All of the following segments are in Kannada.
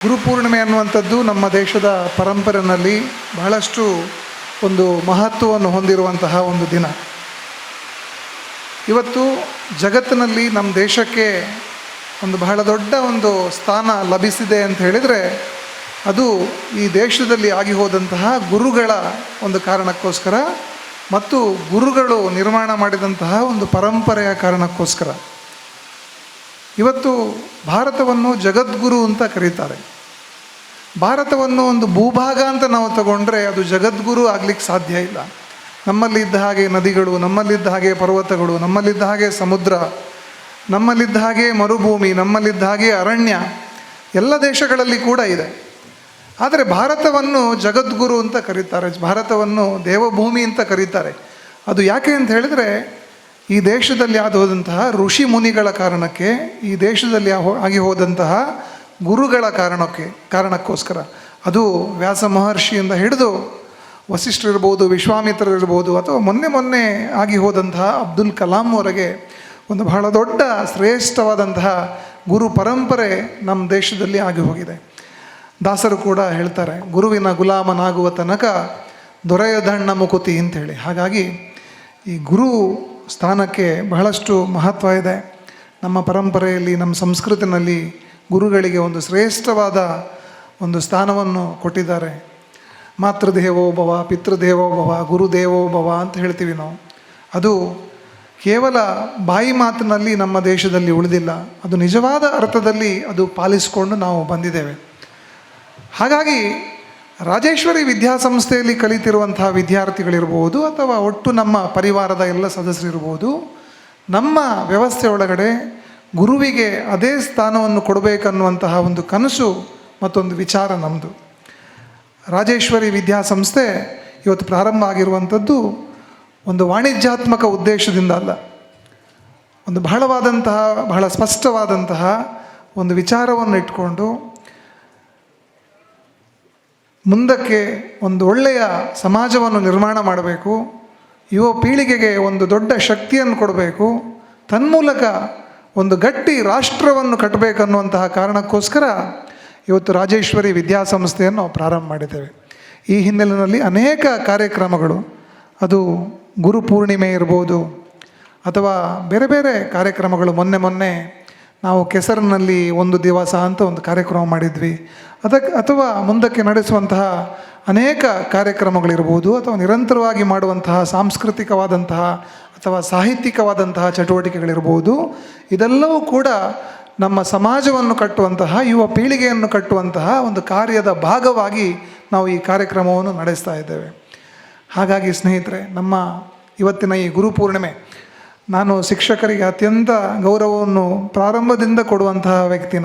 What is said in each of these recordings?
ಗುರುಪೂರ್ಣಿಮೆ ಅನ್ನುವಂಥದ್ದು ನಮ್ಮ ದೇಶದ ಪರಂಪರೆಯಲ್ಲಿ ಬಹಳಷ್ಟು ಒಂದು ಮಹತ್ವವನ್ನು ಹೊಂದಿರುವಂತಹ ಒಂದು ದಿನ. ಇವತ್ತು ಜಗತ್ತಿನಲ್ಲಿ ನಮ್ಮ ದೇಶಕ್ಕೆ ಒಂದು ಬಹಳ ದೊಡ್ಡ ಒಂದು ಸ್ಥಾನ ಲಭಿಸಿದೆ ಅಂತ ಹೇಳಿದರೆ ಅದು ಈ ದೇಶದಲ್ಲಿ ಆಗಿ ಹೋದಂತಹ ಗುರುಗಳ ಒಂದು ಕಾರಣಕ್ಕೋಸ್ಕರ ಮತ್ತು ಗುರುಗಳು ನಿರ್ಮಾಣ ಮಾಡಿದಂತಹ ಒಂದು ಪರಂಪರೆಯ ಕಾರಣಕ್ಕೋಸ್ಕರ. ಇವತ್ತು ಭಾರತವನ್ನು ಜಗದ್ಗುರು ಅಂತ ಕರೀತಾರೆ. ಭಾರತವನ್ನು ಒಂದು ಭೂಭಾಗ ಅಂತ ನಾವು ತಗೊಂಡ್ರೆ ಅದು ಜಗದ್ಗುರು ಆಗಲಿಕ್ಕೆ ಸಾಧ್ಯ ಇಲ್ಲ. ನಮ್ಮಲ್ಲಿದ್ದ ಹಾಗೆ ನದಿಗಳು, ನಮ್ಮಲ್ಲಿದ್ದ ಹಾಗೆ ಪರ್ವತಗಳು, ನಮ್ಮಲ್ಲಿದ್ದ ಹಾಗೆ ಸಮುದ್ರ, ನಮ್ಮಲ್ಲಿದ್ದ ಹಾಗೆ ಮರುಭೂಮಿ, ನಮ್ಮಲ್ಲಿದ್ದ ಹಾಗೆ ಅರಣ್ಯ ಎಲ್ಲ ದೇಶಗಳಲ್ಲಿ ಕೂಡ ಇದೆ. ಆದರೆ ಭಾರತವನ್ನು ಜಗದ್ಗುರು ಅಂತ ಕರೀತಾರೆ, ಭಾರತವನ್ನು ದೇವಭೂಮಿ ಅಂತ ಕರೀತಾರೆ. ಅದು ಯಾಕೆ ಅಂತ ಹೇಳಿದರೆ ಈ ದೇಶದಲ್ಲಿ ಆಗಿ ಹೋದಂತಹ ಋಷಿ ಮುನಿಗಳ ಕಾರಣಕ್ಕೆ, ಈ ದೇಶದಲ್ಲಿ ಆಗಿ ಹೋದಂತಹ ಗುರುಗಳ ಕಾರಣಕ್ಕೋಸ್ಕರ. ಅದು ವ್ಯಾಸ ಮಹರ್ಷಿಯಿಂದ ಹಿಡಿದು ವಸಿಷ್ಠರಿರ್ಬೋದು, ವಿಶ್ವಾಮಿತ್ರರಿರ್ಬೋದು, ಅಥವಾ ಮೊನ್ನೆ ಆಗಿ ಹೋದಂತಹ ಅಬ್ದುಲ್ ಕಲಾಂ ವರೆಗೆ ಒಂದು ಬಹಳ ದೊಡ್ಡ ಶ್ರೇಷ್ಠವಾದಂತಹ ಗುರು ಪರಂಪರೆ ನಮ್ಮ ದೇಶದಲ್ಲಿ ಆಗಿ ಹೋಗಿದೆ. ದಾಸರು ಕೂಡ ಹೇಳ್ತಾರೆ, ಗುರುವಿನ ಗುಲಾಮನಾಗುವ ತನಕ ದೊರೆಯದಣ್ಣ ಮುಕುತಿ ಅಂಥೇಳಿ. ಹಾಗಾಗಿ ಈ ಗುರು ಸ್ಥಾನಕ್ಕೆ ಬಹಳಷ್ಟು ಮಹತ್ವ ಇದೆ. ನಮ್ಮ ಪರಂಪರೆಯಲ್ಲಿ, ನಮ್ಮ ಸಂಸ್ಕೃತಿನಲ್ಲಿ ಗುರುಗಳಿಗೆ ಒಂದು ಶ್ರೇಷ್ಠವಾದ ಒಂದು ಸ್ಥಾನವನ್ನು ಕೊಟ್ಟಿದ್ದಾರೆ. ಮಾತೃದೇವೋಭವ, ಪಿತೃದೇವೋಭವ, ಗುರುದೇವೋಭವ ಅಂತ ಹೇಳ್ತೀವಿ ನಾವು. ಅದು ಕೇವಲ ಬಾಯಿ ಮಾತಿನಲ್ಲಿ ನಮ್ಮ ದೇಶದಲ್ಲಿ ಉಳಿದಿಲ್ಲ, ಅದು ನಿಜವಾದ ಅರ್ಥದಲ್ಲಿ ಅದು ಪಾಲಿಸಿಕೊಂಡು ನಾವು ಬಂದಿದ್ದೇವೆ. ಹಾಗಾಗಿ ರಾಜೇಶ್ವರಿ ವಿದ್ಯಾಸಂಸ್ಥೆಯಲ್ಲಿ ಕಲಿತಿರುವಂತಹ ವಿದ್ಯಾರ್ಥಿಗಳಿರ್ಬೋದು, ಅಥವಾ ಒಟ್ಟು ನಮ್ಮ ಪರಿವಾರದ ಎಲ್ಲ ಸದಸ್ಯರಿರ್ಬೋದು, ನಮ್ಮ ವ್ಯವಸ್ಥೆ ಒಳಗಡೆ ಗುರುವಿಗೆ ಅದೇ ಸ್ಥಾನವನ್ನು ಕೊಡಬೇಕನ್ನುವಂತಹ ಒಂದು ಕನಸು ಮತ್ತೊಂದು ವಿಚಾರ ನಮ್ಮದು. ರಾಜೇಶ್ವರಿ ವಿದ್ಯಾಸಂಸ್ಥೆ ಇವತ್ತು ಪ್ರಾರಂಭ ಆಗಿರುವಂಥದ್ದು ಒಂದು ವಾಣಿಜ್ಯಾತ್ಮಕ ಉದ್ದೇಶದಿಂದ ಅಲ್ಲ, ಒಂದು ಬಹಳ ಸ್ಪಷ್ಟವಾದಂತಹ ಒಂದು ವಿಚಾರವನ್ನು ಇಟ್ಕೊಂಡು ಮುಂದಕ್ಕೆ ಒಂದು ಒಳ್ಳೆಯ ಸಮಾಜವನ್ನು ನಿರ್ಮಾಣ ಮಾಡಬೇಕು, ಯುವ ಪೀಳಿಗೆಗೆ ಒಂದು ದೊಡ್ಡ ಶಕ್ತಿಯನ್ನು ಕೊಡಬೇಕು, ತನ್ಮೂಲಕ ಒಂದು ಗಟ್ಟಿ ರಾಷ್ಟ್ರವನ್ನು ಕಟ್ಟಬೇಕನ್ನುವಂತಹ ಕಾರಣಕ್ಕೋಸ್ಕರ ಇವತ್ತು ರಾಜೇಶ್ವರಿ ವಿದ್ಯಾಸಂಸ್ಥೆಯನ್ನು ನಾವು ಪ್ರಾರಂಭ ಮಾಡಿದ್ದೇವೆ. ಈ ಹಿನ್ನೆಲೆಯಲ್ಲಿ ಅನೇಕ ಕಾರ್ಯಕ್ರಮಗಳು, ಅದು ಗುರುಪೂರ್ಣಿಮೆ ಇರ್ಬೋದು ಅಥವಾ ಬೇರೆ ಬೇರೆ ಕಾರ್ಯಕ್ರಮಗಳು. ಮೊನ್ನೆ ನಾವು ಕೆಸರಿನಲ್ಲಿ ಒಂದು ದಿವಸ ಅಂತ ಒಂದು ಕಾರ್ಯಕ್ರಮ ಮಾಡಿದ್ವಿ. ಅಥವಾ ಮುಂದಕ್ಕೆ ನಡೆಸುವಂತಹ ಅನೇಕ ಕಾರ್ಯಕ್ರಮಗಳಿರ್ಬೋದು, ಅಥವಾ ನಿರಂತರವಾಗಿ ಮಾಡುವಂತಹ ಸಾಂಸ್ಕೃತಿಕವಾದಂತಹ ಅಥವಾ ಸಾಹಿತ್ಯಿಕವಾದಂತಹ ಚಟುವಟಿಕೆಗಳಿರ್ಬೋದು. ಇದೆಲ್ಲವೂ ಕೂಡ ನಮ್ಮ ಸಮಾಜವನ್ನು ಕಟ್ಟುವಂತಹ, ಯುವ ಪೀಳಿಗೆಯನ್ನು ಕಟ್ಟುವಂತಹ ಒಂದು ಕಾರ್ಯದ ಭಾಗವಾಗಿ ನಾವು ಈ ಕಾರ್ಯಕ್ರಮವನ್ನು ನಡೆಸ್ತಾ ಇದ್ದೇವೆ. ಹಾಗಾಗಿ ಸ್ನೇಹಿತರೆ, ನಮ್ಮ ಇವತ್ತಿನ ಈ ಗುರುಪೂರ್ಣಿಮೆ, ನಾನು ಶಿಕ್ಷಕರಿಗೆ ಅತ್ಯಂತ ಗೌರವವನ್ನು ಪ್ರಾರಂಭದಿಂದ ಕೊಡುವಂತಹ ವ್ಯಕ್ತಿ.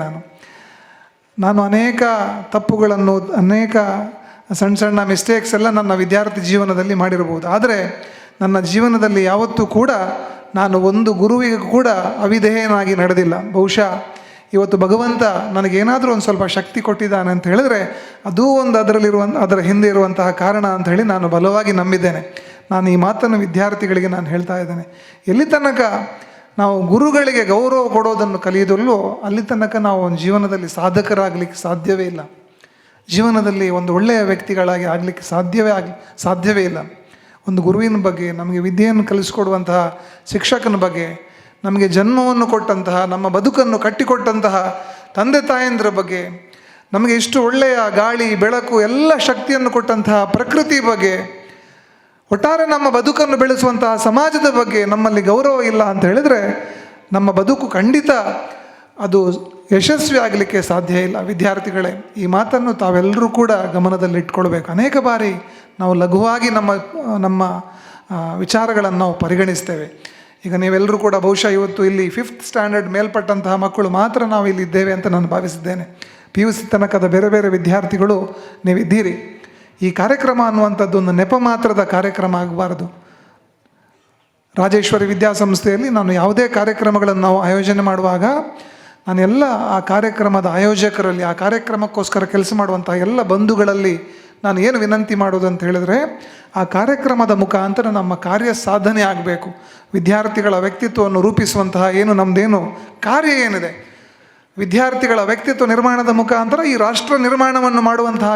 ನಾನು ಅನೇಕ ತಪ್ಪುಗಳನ್ನು, ಅನೇಕ ಸಣ್ಣ ಮಿಸ್ಟೇಕ್ಸ್ ಎಲ್ಲ ನನ್ನ ವಿದ್ಯಾರ್ಥಿ ಜೀವನದಲ್ಲಿ ಮಾಡಿರ್ಬೋದು. ಆದರೆ ನನ್ನ ಜೀವನದಲ್ಲಿ ಯಾವತ್ತೂ ಕೂಡ ನಾನು ಒಂದು ಗುರುವಿಗೆ ಕೂಡ ಅವಿಧೇಯನಾಗಿ ನಡೆದಿಲ್ಲ. ಬಹುಶಃ ಇವತ್ತು ಭಗವಂತ ನನಗೇನಾದರೂ ಒಂದು ಸ್ವಲ್ಪ ಶಕ್ತಿ ಕೊಟ್ಟಿದ್ದಾನೆ ಅಂತ ಹೇಳಿದ್ರೆ ಅದೂ ಒಂದು ಅದರ ಹಿಂದೆ ಇರುವಂತಹ ಕಾರಣ ಅಂತ ಹೇಳಿ ನಾನು ಬಲವಾಗಿ ನಂಬಿದ್ದೇನೆ. ನಾನು ಈ ಮಾತನ್ನು ವಿದ್ಯಾರ್ಥಿಗಳಿಗೆ ನಾನು ಹೇಳ್ತಾ ಇದ್ದೇನೆ. ಎಲ್ಲಿ ತನಕ ನಾವು ಗುರುಗಳಿಗೆ ಗೌರವ ಕೊಡೋದನ್ನು ಕಲಿಯೋದಲ್ಲೋ ಅಲ್ಲಿ ತನಕ ನಾವು ಒಂದು ಜೀವನದಲ್ಲಿ ಸಾಧಕರಾಗಲಿಕ್ಕೆ ಸಾಧ್ಯವೇ ಇಲ್ಲ. ಜೀವನದಲ್ಲಿ ಒಂದು ಒಳ್ಳೆಯ ವ್ಯಕ್ತಿಗಳಾಗಿ ಆಗಲಿಕ್ಕೆ ಸಾಧ್ಯವೇ ಇಲ್ಲ. ಒಂದು ಗುರುವಿನ ಬಗ್ಗೆ, ನಮಗೆ ವಿದ್ಯೆಯನ್ನು ಕಲಿಸಿಕೊಡುವಂತಹ ಶಿಕ್ಷಕನ ಬಗ್ಗೆ, ನಮಗೆ ಜನ್ಮವನ್ನು ಕೊಟ್ಟಂತಹ, ನಮ್ಮ ಬದುಕನ್ನು ಕಟ್ಟಿಕೊಟ್ಟಂತಹ ತಂದೆ ತಾಯಂದಿರ ಬಗ್ಗೆ, ನಮಗೆ ಇಷ್ಟು ಒಳ್ಳೆಯ ಗಾಳಿ ಬೆಳಕು ಎಲ್ಲ ಶಕ್ತಿಯನ್ನು ಕೊಟ್ಟಂತಹ ಪ್ರಕೃತಿ ಬಗ್ಗೆ, ಒಟ್ಟಾರೆ ನಮ್ಮ ಬದುಕನ್ನು ಬೆಳೆಸುವಂತಹ ಸಮಾಜದ ಬಗ್ಗೆ ನಮ್ಮಲ್ಲಿ ಗೌರವ ಇಲ್ಲ ಅಂತ ಹೇಳಿದರೆ ನಮ್ಮ ಬದುಕು ಖಂಡಿತ ಅದು ಯಶಸ್ವಿ ಆಗಲಿಕ್ಕೆ ಸಾಧ್ಯ ಇಲ್ಲ. ವಿದ್ಯಾರ್ಥಿಗಳೇ, ಈ ಮಾತನ್ನು ತಾವೆಲ್ಲರೂ ಕೂಡ ಗಮನದಲ್ಲಿ ಇಟ್ಕೊಳ್ಬೇಕು. ಅನೇಕ ಬಾರಿ ನಾವು ಲಘುವಾಗಿ ನಮ್ಮ ವಿಚಾರಗಳನ್ನು ನಾವು ಪರಿಗಣಿಸ್ತೇವೆ. ಈಗ ನೀವೆಲ್ಲರೂ ಕೂಡ ಬಹುಶಃ ಇವತ್ತು ಇಲ್ಲಿ 5th ಸ್ಟ್ಯಾಂಡರ್ಡ್ ಮೇಲ್ಪಟ್ಟಂತಹ ಮಕ್ಕಳು ಮಾತ್ರ ನಾವು ಇಲ್ಲಿ ಇದ್ದೇವೆ ಅಂತ ನಾನು ಭಾವಿಸಿದ್ದೇನೆ. PUC ತನಕದ ಬೇರೆ ಬೇರೆ ವಿದ್ಯಾರ್ಥಿಗಳು ನೀವಿದ್ದೀರಿ. ಈ ಕಾರ್ಯಕ್ರಮ ಅನ್ನುವಂಥದ್ದು ಒಂದು ನೆಪ ಮಾತ್ರದ ಕಾರ್ಯಕ್ರಮ ಆಗಬಾರದು. ರಾಜೇಶ್ವರಿ ವಿದ್ಯಾಸಂಸ್ಥೆಯಲ್ಲಿ ನಾನು ಯಾವುದೇ ಕಾರ್ಯಕ್ರಮಗಳನ್ನು ನಾವು ಆಯೋಜನೆ ಮಾಡುವಾಗ ನಾನೆಲ್ಲ ಆ ಕಾರ್ಯಕ್ರಮದ ಆಯೋಜಕರಲ್ಲಿ, ಆ ಕಾರ್ಯಕ್ರಮಕ್ಕೋಸ್ಕರ ಕೆಲಸ ಮಾಡುವಂಥ ಎಲ್ಲ ಬಂಧುಗಳಲ್ಲಿ ನಾನು ಏನು ವಿನಂತಿ ಮಾಡೋದು ಅಂತ ಹೇಳಿದ್ರೆ, ಆ ಕಾರ್ಯಕ್ರಮದ ಮುಖಾಂತರ ನಮ್ಮ ಕಾರ್ಯ ಸಾಧನೆ ಆಗಬೇಕು. ವಿದ್ಯಾರ್ಥಿಗಳ ವ್ಯಕ್ತಿತ್ವವನ್ನು ರೂಪಿಸುವಂತಹ ನಮ್ಮದೇನು ಕಾರ್ಯ ಏನಿದೆ, ವಿದ್ಯಾರ್ಥಿಗಳ ವ್ಯಕ್ತಿತ್ವ ನಿರ್ಮಾಣದ ಮುಖಾಂತರ ಈ ರಾಷ್ಟ್ರ ನಿರ್ಮಾಣವನ್ನು ಮಾಡುವಂತಹ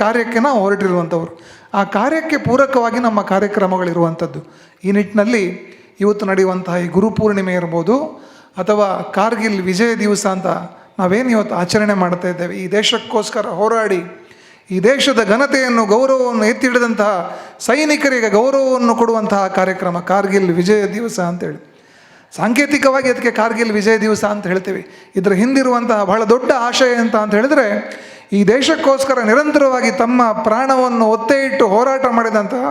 ಕಾರ್ಯಕ್ಕೆ ನಾವು ಹೊರಟಿರುವಂಥವ್ರು. ಆ ಕಾರ್ಯಕ್ಕೆ ಪೂರಕವಾಗಿ ನಮ್ಮ ಕಾರ್ಯಕ್ರಮಗಳಿರುವಂಥದ್ದು. ಈ ನಿಟ್ಟಿನಲ್ಲಿ ಇವತ್ತು ನಡೆಯುವಂತಹ ಈ ಗುರುಪೂರ್ಣಿಮೆ ಇರ್ಬೋದು, ಅಥವಾ ಕಾರ್ಗಿಲ್ ವಿಜಯ ದಿವಸ ಅಂತ ನಾವೇನು ಇವತ್ತು ಆಚರಣೆ ಮಾಡ್ತಾ ಇದ್ದೇವೆ, ಈ ದೇಶಕ್ಕೋಸ್ಕರ ಹೋರಾಡಿ ಈ ದೇಶದ ಘನತೆಯನ್ನು ಗೌರವವನ್ನು ಎತ್ತಿ ಹಿಡಿದಂತಹ ಸೈನಿಕರಿಗೆ ಗೌರವವನ್ನು ಕೊಡುವಂತಹ ಕಾರ್ಯಕ್ರಮ ಕಾರ್ಗಿಲ್ ವಿಜಯ ದಿವಸ ಅಂತೇಳಿ. ಸಾಂಕೇತಿಕವಾಗಿ ಅದಕ್ಕೆ ಕಾರ್ಗಿಲ್ ವಿಜಯ ದಿವಸ ಅಂತ ಹೇಳ್ತೀವಿ. ಇದರ ಹಿಂದಿರುವಂತಹ ಬಹಳ ದೊಡ್ಡ ಆಶಯ ಅಂತ ಹೇಳಿದರೆ, ಈ ದೇಶಕ್ಕೋಸ್ಕರ ನಿರಂತರವಾಗಿ ತಮ್ಮ ಪ್ರಾಣವನ್ನು ಒತ್ತೆ ಇಟ್ಟು ಹೋರಾಟ ಮಾಡಿದಂತಹ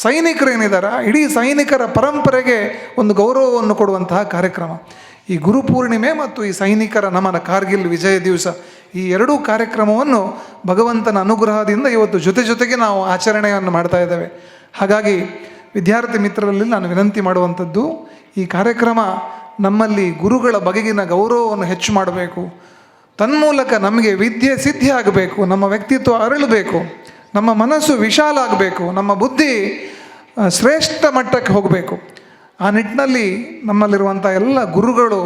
ಸೈನಿಕರೇನಿದ್ದಾರೆ, ಇಡೀ ಸೈನಿಕರ ಪರಂಪರೆಗೆ ಒಂದು ಗೌರವವನ್ನು ಕೊಡುವಂತಹ ಕಾರ್ಯಕ್ರಮ. ಈ ಗುರುಪೂರ್ಣಿಮೆ ಮತ್ತು ಈ ಸೈನಿಕರ ನಮನ ಕಾರ್ಗಿಲ್ ವಿಜಯ ದಿವಸ, ಈ ಎರಡೂ ಕಾರ್ಯಕ್ರಮವನ್ನು ಭಗವಂತನ ಅನುಗ್ರಹದಿಂದ ಇವತ್ತು ಜೊತೆಗೆ ನಾವು ಆಚರಣೆಯನ್ನು ಮಾಡ್ತಾ ಇದ್ದೇವೆ. ಹಾಗಾಗಿ ವಿದ್ಯಾರ್ಥಿ ಮಿತ್ರರಲ್ಲಿ ನಾನು ವಿನಂತಿ ಮಾಡುವಂಥದ್ದು, ಈ ಕಾರ್ಯಕ್ರಮ ನಮ್ಮಲ್ಲಿ ಗುರುಗಳ ಬಗೆಗಿನ ಗೌರವವನ್ನು ಹೆಚ್ಚು ಮಾಡಬೇಕು. ತನ್ಮೂಲಕ ನಮಗೆ ವಿದ್ಯೆ ಸಿದ್ಧಿ ಆಗಬೇಕು, ನಮ್ಮ ವ್ಯಕ್ತಿತ್ವ ಅರಳಬೇಕು, ನಮ್ಮ ಮನಸ್ಸು ವಿಶಾಲ ಆಗಬೇಕು, ನಮ್ಮ ಬುದ್ಧಿ ಶ್ರೇಷ್ಠ ಮಟ್ಟಕ್ಕೆ ಹೋಗಬೇಕು. ಆ ನಿಟ್ಟಿನಲ್ಲಿ ನಮ್ಮಲ್ಲಿರುವಂಥ ಎಲ್ಲ ಗುರುಗಳು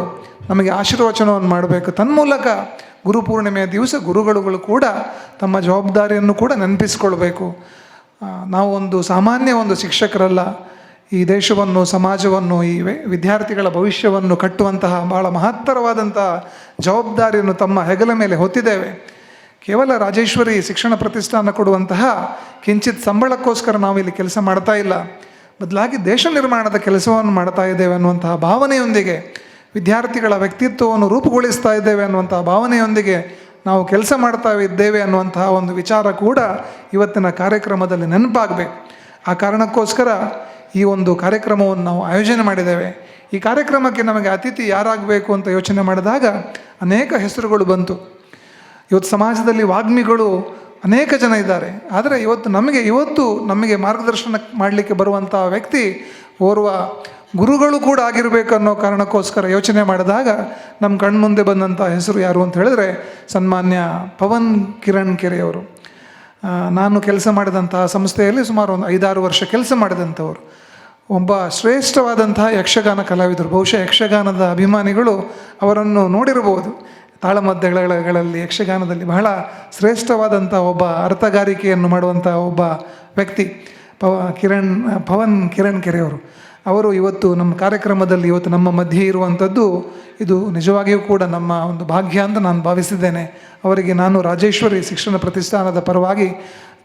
ನಮಗೆ ಆಶೀರ್ವಚನವನ್ನು ಮಾಡಬೇಕು. ತನ್ಮೂಲಕ ಗುರುಪೂರ್ಣಿಮೆಯ ದಿವಸ ಗುರುಗಳು ಕೂಡ ತಮ್ಮ ಜವಾಬ್ದಾರಿಯನ್ನು ಕೂಡ ನೆನಪಿಸ್ಕೊಳ್ಬೇಕು. ನಾವು ಒಂದು ಸಾಮಾನ್ಯ ಒಂದು ಶಿಕ್ಷಕರಲ್ಲ, ಈ ದೇಶವನ್ನು, ಸಮಾಜವನ್ನು, ಈ ವಿದ್ಯಾರ್ಥಿಗಳ ಭವಿಷ್ಯವನ್ನು ಕಟ್ಟುವಂತಹ ಬಹಳ ಮಹತ್ತರವಾದಂತಹ ಜವಾಬ್ದಾರಿಯನ್ನು ತಮ್ಮ ಹೆಗಲ ಮೇಲೆ ಹೊತ್ತಿದ್ದೇವೆ. ಕೇವಲ ರಾಜೇಶ್ವರಿ ಶಿಕ್ಷಣ ಪ್ರತಿಷ್ಠಾನ ಕೊಡುವಂತಹ ಕಿಂಚಿತ್ ಸಂಬಳಕ್ಕೋಸ್ಕರ ನಾವು ಇಲ್ಲಿ ಕೆಲಸ ಮಾಡ್ತಾ ಇಲ್ಲ, ಬದಲಾಗಿ ದೇಶ ನಿರ್ಮಾಣದ ಕೆಲಸವನ್ನು ಮಾಡ್ತಾ ಇದ್ದೇವೆ ಅನ್ನುವಂತಹ ಭಾವನೆಯೊಂದಿಗೆ, ವಿದ್ಯಾರ್ಥಿಗಳ ವ್ಯಕ್ತಿತ್ವವನ್ನು ರೂಪುಗೊಳಿಸ್ತಾ ಇದ್ದೇವೆ ಅನ್ನುವಂತಹ ಭಾವನೆಯೊಂದಿಗೆ ನಾವು ಕೆಲಸ ಮಾಡ್ತಾ ಇದ್ದೇವೆ ಅನ್ನುವಂತಹ ಒಂದು ವಿಚಾರ ಕೂಡ ಇವತ್ತಿನ ಕಾರ್ಯಕ್ರಮದಲ್ಲಿ ನೆನಪಾಗಬೇಕು. ಆ ಕಾರಣಕ್ಕೋಸ್ಕರ ಈ ಒಂದು ಕಾರ್ಯಕ್ರಮವನ್ನು ನಾವು ಆಯೋಜನೆ ಮಾಡಿದ್ದೇವೆ. ಈ ಕಾರ್ಯಕ್ರಮಕ್ಕೆ ನಮಗೆ ಅತಿಥಿ ಯಾರಾಗಬೇಕು ಅಂತ ಯೋಚನೆ ಮಾಡಿದಾಗ ಅನೇಕ ಹೆಸರುಗಳು ಬಂತು. ಇವತ್ತು ಸಮಾಜದಲ್ಲಿ ವಾಗ್ಮಿಗಳು ಅನೇಕ ಜನ ಇದ್ದಾರೆ, ಆದರೆ ಇವತ್ತು ನಮಗೆ ಮಾರ್ಗದರ್ಶನ ಮಾಡಲಿಕ್ಕೆ ಬರುವಂಥ ವ್ಯಕ್ತಿ ಓರ್ವ ಗುರುಗಳು ಕೂಡ ಆಗಿರಬೇಕು ಅನ್ನೋ ಕಾರಣಕ್ಕೋಸ್ಕರ ಯೋಚನೆ ಮಾಡಿದಾಗ ನಮ್ಮ ಕಣ್ಮುಂದೆ ಬಂದಂಥ ಹೆಸರು ಯಾರು ಅಂತ ಹೇಳಿದ್ರೆ ಸನ್ಮಾನ್ಯ ಪವನ್ ಕಿರಣ್ ಕೆರೆಯವರು. ನಾನು ಕೆಲಸ ಮಾಡಿದಂತಹ ಸಂಸ್ಥೆಯಲ್ಲಿ ಸುಮಾರು ಒಂದು 5-6 ವರ್ಷ ಕೆಲಸ ಮಾಡಿದಂಥವರು, ಒಬ್ಬ ಶ್ರೇಷ್ಠವಾದಂತಹ ಯಕ್ಷಗಾನ ಕಲಾವಿದರು. ಬಹುಶಃ ಯಕ್ಷಗಾನದ ಅಭಿಮಾನಿಗಳು ಅವರನ್ನು ನೋಡಿರಬಹುದು. ತಾಳಮದ್ದಳೆಗಳಲ್ಲಿ ಯಕ್ಷಗಾನದಲ್ಲಿ ಬಹಳ ಶ್ರೇಷ್ಠವಾದಂಥ ಒಬ್ಬ ಅರ್ಥಗಾರಿಕೆಯನ್ನು ಮಾಡುವಂಥ ಒಬ್ಬ ವ್ಯಕ್ತಿ ಪವನ್ ಕಿರಣ್ ಕೆರೆಯವರು. ಅವರು ಇವತ್ತು ನಮ್ಮ ಕಾರ್ಯಕ್ರಮದಲ್ಲಿ ಇವತ್ತು ನಮ್ಮ ಮಧ್ಯೆ ಇರುವಂಥದ್ದು ಇದು ನಿಜವಾಗಿಯೂ ಕೂಡ ನಮ್ಮ ಒಂದು ಭಾಗ್ಯ ಅಂತ ನಾನು ಭಾವಿಸಿದ್ದೇನೆ. ಅವರಿಗೆ ನಾನು ರಾಜೇಶ್ವರಿ ಶಿಕ್ಷಣ ಪ್ರತಿಷ್ಠಾನದ ಪರವಾಗಿ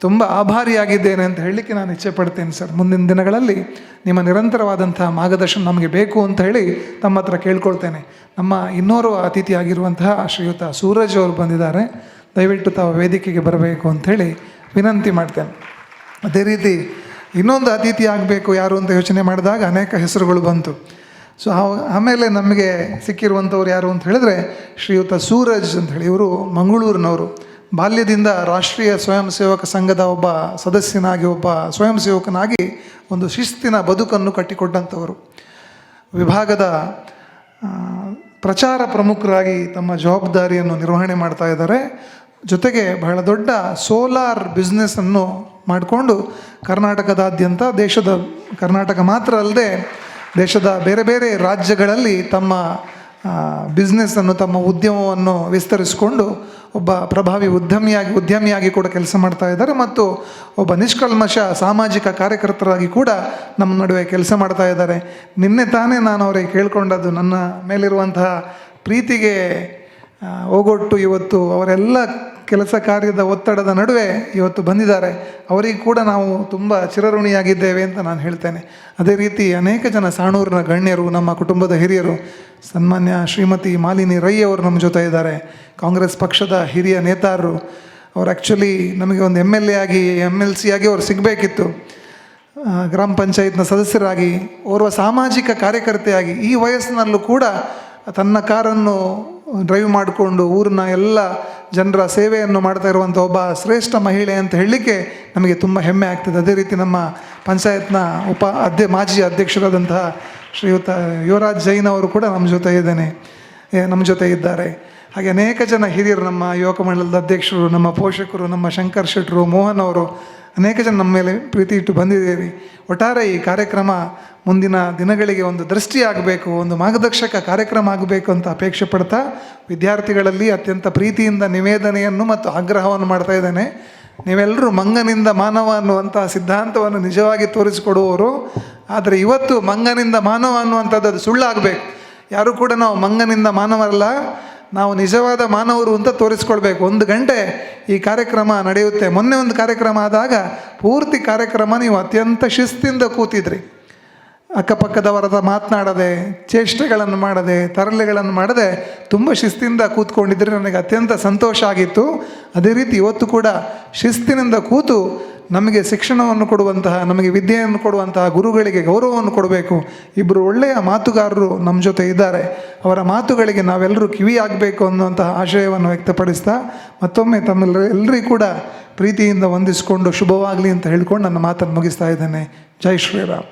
ತುಂಬ ಆಭಾರಿಯಾಗಿದ್ದೇನೆ ಅಂತ ಹೇಳಲಿಕ್ಕೆ ನಾನು ಇಚ್ಛೆ ಪಡ್ತೇನೆ ಸರ್. ಮುಂದಿನ ದಿನಗಳಲ್ಲಿ ನಿಮ್ಮ ನಿರಂತರವಾದಂಥ ಮಾರ್ಗದರ್ಶನ ನಮಗೆ ಬೇಕು ಅಂತ ಹೇಳಿ ತಮ್ಮ ಹತ್ರ ಕೇಳ್ಕೊಳ್ತೇನೆ. ನಮ್ಮ ಇನ್ನೋರ್ವ ಅತಿಥಿ ಆಗಿರುವಂತಹ ಶ್ರೀಯುತ ಸೂರಜ್ ಅವರು ಬಂದಿದ್ದಾರೆ, ದಯವಿಟ್ಟು ತಾವು ವೇದಿಕೆಗೆ ಬರಬೇಕು ಅಂಥೇಳಿ ವಿನಂತಿ ಮಾಡ್ತೇನೆ. ಅದೇ ರೀತಿ ಇನ್ನೊಂದು ಅತಿಥಿ ಆಗಬೇಕು ಯಾರು ಅಂತ ಯೋಚನೆ ಮಾಡಿದಾಗ ಅನೇಕ ಹೆಸರುಗಳು ಬಂತು. ಸೊ ಆಮೇಲೆ ನಮಗೆ ಸಿಕ್ಕಿರುವಂಥವ್ರು ಯಾರು ಅಂತ ಹೇಳಿದ್ರೆ ಶ್ರೀಯುತ ಸೂರಜ್ ಅಂಥೇಳಿ, ಇವರು ಮಂಗಳೂರಿನವರು. ಬಾಲ್ಯದಿಂದ ರಾಷ್ಟ್ರೀಯ ಸ್ವಯಂ ಸೇವಕ ಸಂಘದ ಒಬ್ಬ ಸದಸ್ಯನಾಗಿ, ಒಬ್ಬ ಸ್ವಯಂ ಸೇವಕನಾಗಿ ಒಂದು ಶಿಸ್ತಿನ ಬದುಕನ್ನು ಕಟ್ಟಿಕೊಟ್ಟಂಥವರು. ವಿಭಾಗದ ಪ್ರಚಾರ ಪ್ರಮುಖರಾಗಿ ತಮ್ಮ ಜವಾಬ್ದಾರಿಯನ್ನು ನಿರ್ವಹಣೆ ಮಾಡ್ತಾ ಇದ್ದಾರೆ. ಜೊತೆಗೆ ಬಹಳ ದೊಡ್ಡ ಸೋಲಾರ್ ಬಿಸ್ನೆಸ್ಸನ್ನು ಮಾಡಿಕೊಂಡು ಕರ್ನಾಟಕದಾದ್ಯಂತ, ಕರ್ನಾಟಕ ಮಾತ್ರ ಅಲ್ಲದೆ ದೇಶದ ಬೇರೆ ಬೇರೆ ರಾಜ್ಯಗಳಲ್ಲಿ ತಮ್ಮ ಬಿಸ್ನೆಸ್ಸನ್ನು, ತಮ್ಮ ಉದ್ಯಮವನ್ನು ವಿಸ್ತರಿಸಿಕೊಂಡು ಒಬ್ಬ ಪ್ರಭಾವಿ ಉದ್ಯಮಿಯಾಗಿ ಕೂಡ ಕೆಲಸ ಮಾಡ್ತಾ ಇದ್ದಾರೆ. ಮತ್ತು ಒಬ್ಬ ನಿಷ್ಕಲ್ಮಶ ಸಾಮಾಜಿಕ ಕಾರ್ಯಕರ್ತರಾಗಿ ಕೂಡ ನಮ್ಮ ನಡುವೆ ಕೆಲಸ ಮಾಡ್ತಾ ಇದ್ದಾರೆ. ನಿನ್ನೆ ತಾನೇ ನಾನು ಅವರಿಗೆ ಕೇಳ್ಕೊಂಡದ್ದು, ನನ್ನ ಮೇಲಿರುವಂತಹ ಪ್ರೀತಿಗೆ ಹೋಗೊಟ್ಟು ಇವತ್ತು ಅವರೆಲ್ಲ ಕೆಲಸ ಕಾರ್ಯದ ಒತ್ತಡದ ನಡುವೆ ಇವತ್ತು ಬಂದಿದ್ದಾರೆ. ಅವರಿಗೆ ಕೂಡ ನಾವು ತುಂಬ ಚಿರಋಣಿಯಾಗಿದ್ದೇವೆ ಅಂತ ನಾನು ಹೇಳ್ತೇನೆ. ಅದೇ ರೀತಿ ಅನೇಕ ಜನ ಸಾಣೂರಿನ ಗಣ್ಯರು, ನಮ್ಮ ಕುಟುಂಬದ ಹಿರಿಯರು, ಸನ್ಮಾನ್ಯ ಶ್ರೀಮತಿ ಮಾಲಿನಿ ರೈ ಅವರು ನಮ್ಮ ಜೊತೆ ಇದ್ದಾರೆ. ಕಾಂಗ್ರೆಸ್ ಪಕ್ಷದ ಹಿರಿಯ ನೇತಾರರು. ಅವರು ಆ್ಯಕ್ಚುಲಿ ನಮಗೆ ಒಂದು MLC ಆಗಿ ಅವರು ಸಿಗಬೇಕಿತ್ತು. ಗ್ರಾಮ ಪಂಚಾಯತ್ನ ಸದಸ್ಯರಾಗಿ, ಓರ್ವ ಸಾಮಾಜಿಕ ಕಾರ್ಯಕರ್ತೆಯಾಗಿ ಈ ವಯಸ್ಸಿನಲ್ಲೂ ಕೂಡ ತನ್ನ ಕಾರನ್ನು ಡ್ರೈವ್ ಮಾಡಿಕೊಂಡು ಊರಿನ ಎಲ್ಲ ಜನರ ಸೇವೆಯನ್ನು ಮಾಡ್ತಾ ಇರುವಂಥ ಒಬ್ಬ ಶ್ರೇಷ್ಠ ಮಹಿಳೆ ಅಂತ ಹೇಳಲಿಕ್ಕೆ ನಮಗೆ ತುಂಬ ಹೆಮ್ಮೆ ಆಗ್ತದೆ. ಅದೇ ರೀತಿ ನಮ್ಮ ಪಂಚಾಯತ್ನ ಮಾಜಿ ಅಧ್ಯಕ್ಷರಾದಂತಹ ಶ್ರೀಯುತ ಯುವರಾಜ್ ಜೈನ್ ಅವರು ಕೂಡ ನಮ್ಮ ಜೊತೆ ಇದ್ದಾರೆ. ಹಾಗೆ ಅನೇಕ ಜನ ಹಿರಿಯರು, ನಮ್ಮ ಯುವಕ ಮಂಡಲದ ಅಧ್ಯಕ್ಷರು, ನಮ್ಮ ಪೋಷಕರು, ನಮ್ಮ ಶಂಕರ್ ಶೆಟ್ಟರು, ಮೋಹನ್ ಅವರು, ಅನೇಕ ಜನ ನಮ್ಮ ಮೇಲೆ ಪ್ರೀತಿ ಇಟ್ಟು ಬಂದಿದ್ದೀರಿ. ಒಟ್ಟಾರೆ ಈ ಕಾರ್ಯಕ್ರಮ ಮುಂದಿನ ದಿನಗಳಿಗೆ ಒಂದು ದೃಷ್ಟಿಯಾಗಬೇಕು, ಒಂದು ಮಾರ್ಗದರ್ಶಕ ಕಾರ್ಯಕ್ರಮ ಆಗಬೇಕು ಅಂತ ಅಪೇಕ್ಷೆ ಪಡ್ತಾ ವಿದ್ಯಾರ್ಥಿಗಳಲ್ಲಿ ಅತ್ಯಂತ ಪ್ರೀತಿಯಿಂದ ನಿವೇದನೆಯನ್ನು ಮತ್ತು ಆಗ್ರಹವನ್ನು ಮಾಡ್ತಾ ಇದ್ದೇನೆ. ನೀವೆಲ್ಲರೂ ಮಂಗನಿಂದ ಮಾನವ ಅನ್ನುವಂಥ ಸಿದ್ಧಾಂತವನ್ನು ನಿಜವಾಗಿ ತೋರಿಸಿಕೊಡುವವರು. ಆದರೆ ಇವತ್ತು ಮಂಗನಿಂದ ಮಾನವ ಅನ್ನುವಂಥದ್ದು ಅದು ಸುಳ್ಳಾಗಬೇಕು. ಯಾರೂ ಕೂಡ ನಾವು ಮಂಗನಿಂದ ಮಾನವರಲ್ಲ, ನಾವು ನಿಜವಾದ ಮಾನವರು ಅಂತ ತೋರಿಸ್ಕೊಳ್ಬೇಕು. 1 ಗಂಟೆ ಈ ಕಾರ್ಯಕ್ರಮ ನಡೆಯುತ್ತೆ. ಮೊನ್ನೆ ಒಂದು ಕಾರ್ಯಕ್ರಮ ಆದಾಗ ಪೂರ್ತಿ ಕಾರ್ಯಕ್ರಮ ನೀವು ಅತ್ಯಂತ ಶಿಸ್ತಿಂದ ಕೂತಿದ್ರಿ. ಅಕ್ಕಪಕ್ಕದವರ ಮಾತನಾಡದೆ, ಚೇಷ್ಟೆಗಳನ್ನು ಮಾಡದೆ, ತರಲೆಗಳನ್ನು ಮಾಡದೆ ತುಂಬ ಶಿಸ್ತಿಂದ ಕೂತ್ಕೊಂಡಿದ್ದರೆ ನನಗೆ ಅತ್ಯಂತ ಸಂತೋಷ ಆಗಿತ್ತು. ಅದೇ ರೀತಿ ಇವತ್ತು ಕೂಡ ಶಿಸ್ತಿನಿಂದ ಕೂತು ನಮಗೆ ಶಿಕ್ಷಣವನ್ನು ಕೊಡುವಂತಹ, ನಮಗೆ ವಿದ್ಯೆಯನ್ನು ಕೊಡುವಂತಹ ಗುರುಗಳಿಗೆ ಗೌರವವನ್ನು ಕೊಡಬೇಕು. ಇಬ್ಬರು ಒಳ್ಳೆಯ ಮಾತುಗಾರರು ನಮ್ಮ ಜೊತೆ ಇದ್ದಾರೆ. ಅವರ ಮಾತುಗಳಿಗೆ ನಾವೆಲ್ಲರೂ ಕಿವಿಯಾಗಬೇಕು ಅನ್ನುವಂತಹ ಆಶಯವನ್ನು ವ್ಯಕ್ತಪಡಿಸ್ತಾ ಮತ್ತೊಮ್ಮೆ ತಮ್ಮೆಲ್ಲರಿಗೂ ಕೂಡ ಪ್ರೀತಿಯಿಂದ ವಂದಿಸಿಕೊಂಡು ಶುಭವಾಗಲಿ ಅಂತ ಹೇಳ್ಕೊಂಡು ನನ್ನ ಮಾತನ್ನು ಮುಗಿಸ್ತಾ ಇದ್ದೇನೆ. ಜೈ ಶ್ರೀರಾಮ್.